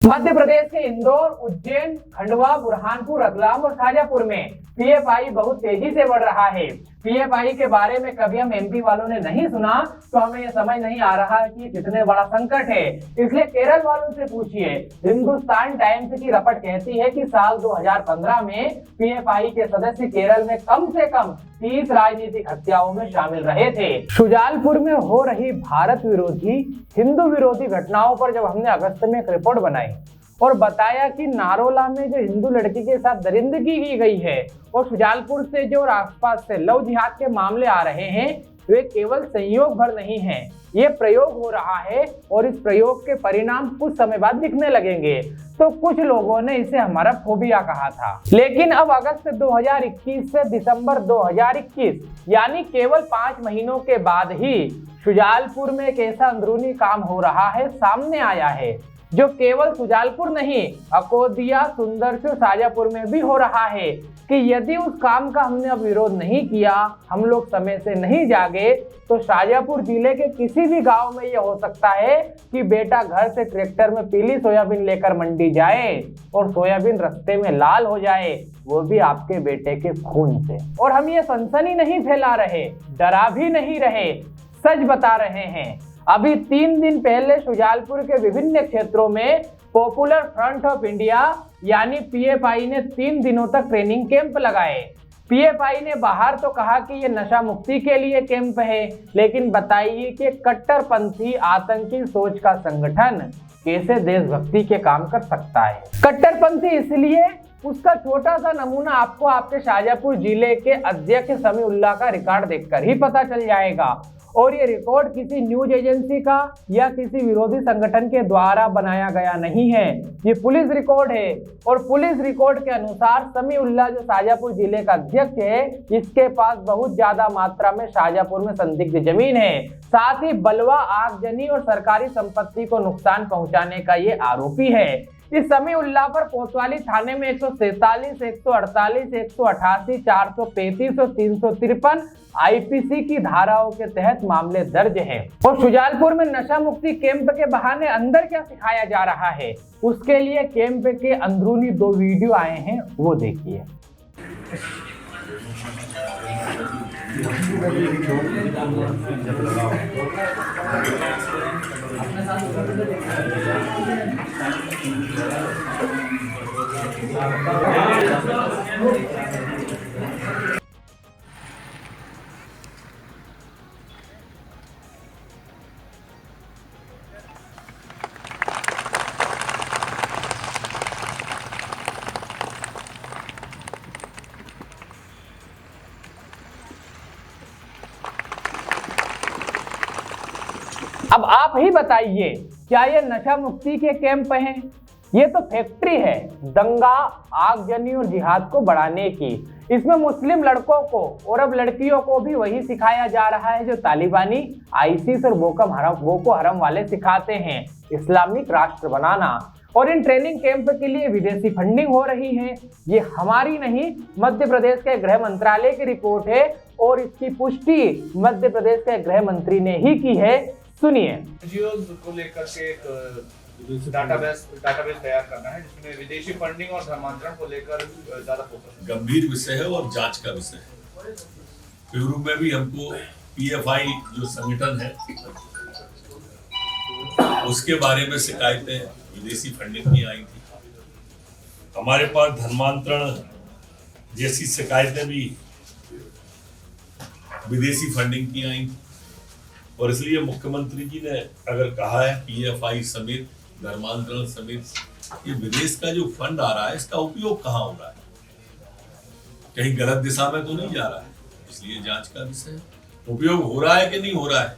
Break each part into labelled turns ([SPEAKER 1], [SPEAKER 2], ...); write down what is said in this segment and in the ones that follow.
[SPEAKER 1] मध्य प्रदेश के इंदौर, उज्जैन, खंडवा, बुरहानपुर, रतलाम और शाजापुर में पीएफआई बहुत तेजी से बढ़ रहा है। पीएफआई के बारे में कभी हम एमपी वालों ने नहीं सुना तो हमें ये समझ नहीं आ रहा है कि कितने बड़ा संकट है। इसलिए केरल वालों से पूछिए। हिंदुस्तान टाइम्स की रपट कहती है कि साल 2015 में पीएफआई के सदस्य केरल में कम से कम 30 राजनीतिक हत्याओं में शामिल रहे थे। शुजालपुर में हो रही भारत विरोधी, हिंदू विरोधी घटनाओं पर जब हमने अगस्त में एक रिपोर्ट बनाई और बताया कि नारोला में जो हिंदू लड़की के साथ दरिंदगी की गई है और शुजालपुर से जो और आसपास से लव जिहाद के मामले आ रहे हैं, वे केवल संयोग भर नहीं हैं, ये प्रयोग हो रहा है और इस प्रयोग के परिणाम कुछ समय बाद दिखने लगेंगे। तो कुछ लोगों ने इसे हमारा फोबिया कहा था। लेकिन अब अगस्त 2021 से दिसंबर 2021 यानी केवल 5 महीनों के बाद ही शुजालपुर में एक ऐसा अंदरूनी काम हो रहा है, सामने आया है, जो केवल शुजालपुर नहीं, अकोदिया, सुंदरपुर, शाजापुर में भी हो रहा है कि यदि उस काम का हमने अब विरोध नहीं किया, हम लोग समय से नहीं जागे, तो शाजापुर जिले के किसी भी गांव में यह हो सकता है कि बेटा घर से ट्रैक्टर में पीली सोयाबीन लेकर मंडी जाए और सोयाबीन रास्ते में लाल हो जाए, वो भी आपके बेटे के खून से। और हम ये सनसनी नहीं फैला रहे, डरा भी नहीं रहे, सच बता रहे हैं। अभी 3 दिन पहले शुजालपुर के विभिन्न क्षेत्रों में पॉपुलर फ्रंट ऑफ इंडिया यानी पीएफआई ने 3 दिनों तक ट्रेनिंग कैंप लगाए। पीएफआई ने बाहर तो कहा कि ये नशा मुक्ति के लिए कैंप है, लेकिन बताइए कि कट्टरपंथी आतंकी सोच का संगठन कैसे देशभक्ति के काम कर सकता है। कट्टरपंथी इसलिए, उसका छोटा सा नमूना आपको आपके शाजापुर जिले के अध्यक्ष समीउल्लाह का रिकॉर्ड देखकर ही पता चल जाएगा। और ये रिकॉर्ड किसी न्यूज एजेंसी का या किसी विरोधी संगठन के द्वारा बनाया गया नहीं है, ये पुलिस रिकॉर्ड है। और पुलिस रिकॉर्ड के अनुसार समीउल्लाह जो शाजापुर जिले का अध्यक्ष है, इसके पास बहुत ज्यादा मात्रा में शाजापुर में संदिग्ध जमीन है। साथ ही बलवा, आगजनी और सरकारी संपत्ति को नुकसान पहुंचाने का ये आरोपी है। इस समीउल्लाह पर कोतवाली थाने में 147, 148, 188, 435 और 353 आईपीसी की धाराओं के तहत मामले दर्ज हैं। और शुजालपुर में नशा मुक्ति कैंप के बहाने अंदर क्या सिखाया जा रहा है, उसके लिए कैंप के अंदरूनी 2 वीडियो आए हैं, वो देखिए। अब आप ही बताइए, क्या ये नशा मुक्ति के कैंप हैं? ये तो फैक्ट्री है दंगा, आगजनी और जिहाद को बढ़ाने की। इसमें मुस्लिम लड़कों को और अब लड़कियों को भी वही सिखाया जा रहा है जो तालिबानी, आईसिस और बोको हरम वाले सिखाते हैं, इस्लामिक राष्ट्र बनाना। और इन ट्रेनिंग कैंप के लिए विदेशी फंडिंग हो रही है। ये हमारी नहीं, मध्य प्रदेश के गृह मंत्रालय की रिपोर्ट है और इसकी पुष्टि मध्य प्रदेश के गृह मंत्री ने ही की है। सुनिए।
[SPEAKER 2] एनजीओज को लेकर के एक डाटाबेस तैयार करना है जिसमें विदेशी फंडिंग और धर्मांतरण को लेकर ज्यादा फोकस।
[SPEAKER 3] गंभीर विषय है और जांच का विषय है। पेरू में भी हमको पीएफआई जो संगठन है उसके बारे में शिकायतें विदेशी फंडिंग की आई थी। हमारे पास धर्मांतरण जैसी शिकायतें भी विदेशी फंडिंग की आई थी और इसलिए मुख्यमंत्री जी ने अगर कहा है पीएफआई समेत, धर्मांतरण समेत, ये विदेश का जो फंड आ रहा है इसका उपयोग कहाँ हो रहा है, कहीं गलत दिशा में तो नहीं जा रहा है, इसलिए जांच का विषय है। उपयोग हो रहा है कि नहीं हो रहा है,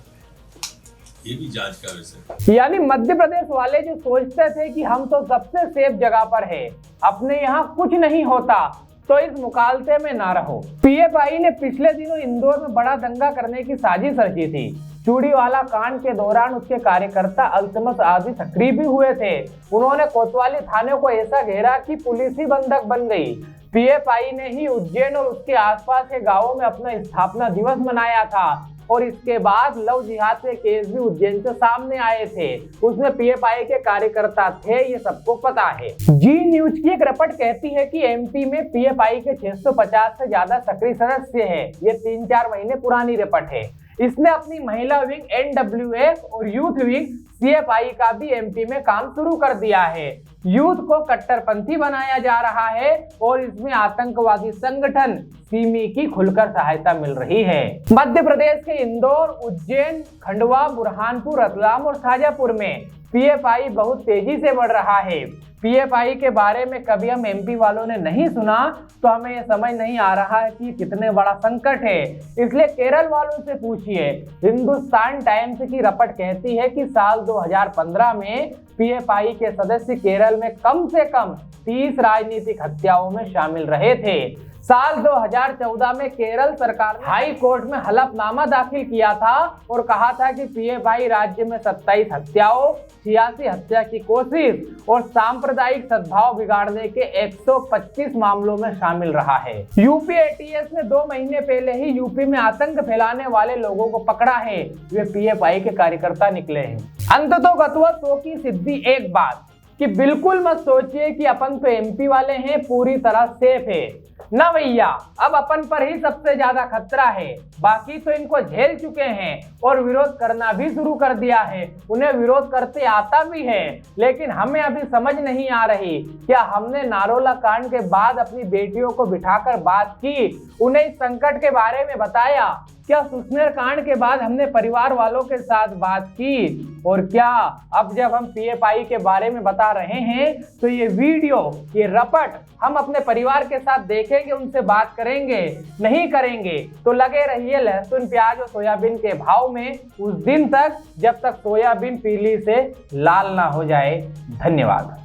[SPEAKER 3] ये भी जांच का विषय।
[SPEAKER 1] यानी मध्य प्रदेश वाले जो सोचते थे कि हम तो सबसे सेफ जगह पर है, अपने यहाँ कुछ नहीं होता, तो इस मुकालते में ना रहो। पीएफआई ने पिछले दिनों इंदौर में बड़ा दंगा करने की साजिश रची थी। चूड़ीवाला कांड के दौरान उसके कार्यकर्ता अल्तमस आदि सक्रिय भी हुए थे। उन्होंने कोतवाली थाने को ऐसा घेरा कि पुलिस ही बंधक बन गई। पीएफआई ने ही उज्जैन और उसके आसपास के गांवों में अपना स्थापना दिवस मनाया था और इसके बाद लव जिहाद के केस भी उज्जैन से सामने आए थे, उसमें पीएफआई के कार्यकर्ता थे, ये सबको पता है। जी न्यूज की एक रिपोर्ट कहती है कि एमपी में पीएफआई के 650 से ज्यादा सक्रिय सदस्य हैं। ये 3-4 महीने पुरानी रिपोर्ट है। इसने अपनी महिला विंग एनडब्ल्यूएफ और यूथ विंग सीएफआई का भी एमपी में काम शुरू कर दिया है। यूथ को कट्टरपंथी बनाया जा रहा है और इसमें आतंकवादी संगठन सिमी की खुलकर सहायता मिल रही है। मध्य प्रदेश के इंदौर, उज्जैन, खंडवा, बुरहानपुर, रतलाम और शाजापुर में पीएफआई बहुत तेजी से बढ़ रहा है। पीएफआई के बारे में कभी हम एमपी वालों ने नहीं सुना तो हमें ये समझ नहीं आ रहा है कि कितने बड़ा संकट है। इसलिए केरल वालों से पूछिए। हिंदुस्तान टाइम्स की रिपोर्ट कहती है कि साल 2015 में पीएफआई के सदस्य केरल में कम से कम 30 राजनीतिक हत्याओं में शामिल रहे थे। साल 2014 में केरल सरकार ने हाई कोर्ट में हलफनामा दाखिल किया था और कहा था कि पीएफआई राज्य में 27 हत्याओं, 86 हत्या की कोशिश और सांप्रदायिक सद्भाव बिगाड़ने के 125 मामलों में शामिल रहा है। यूपी एटीएस ने 2 महीने पहले ही यूपी में आतंक फैलाने वाले लोगों को पकड़ा है। वे पीएफआई के कार्यकर्ता निकले हैं। अंततोगत्वा सो की सिद्धि एक बात कि बिल्कुल मत सोचिए कि अपन तो एमपी वाले हैं, पूरी तरह सेफ है ना भैया। अब अपन पर ही सबसे ज्यादा खतरा है। बाकी तो इनको झेल चुके हैं और विरोध करना भी शुरू कर दिया है। उन्हें विरोध करते आता भी है, लेकिन हमें अभी समझ नहीं आ रही क्या हमने नारोला कांड के बाद अपनी बेटियों को बिठाकर बात की, उन्हें इस संकट के बारे में बताया? क्या सुसनेर कांड के बाद हमने परिवार वालों के साथ बात की? और क्या अब जब हम पीएफआई के बारे में बता रहे हैं तो ये वीडियो, ये रपट हम अपने परिवार के साथ देखेंगे, उनसे बात करेंगे? नहीं करेंगे तो लगे रहिए लहसुन, प्याज और सोयाबीन के भाव में उस दिन तक जब तक सोयाबीन पीली से लाल ना हो जाए। धन्यवाद।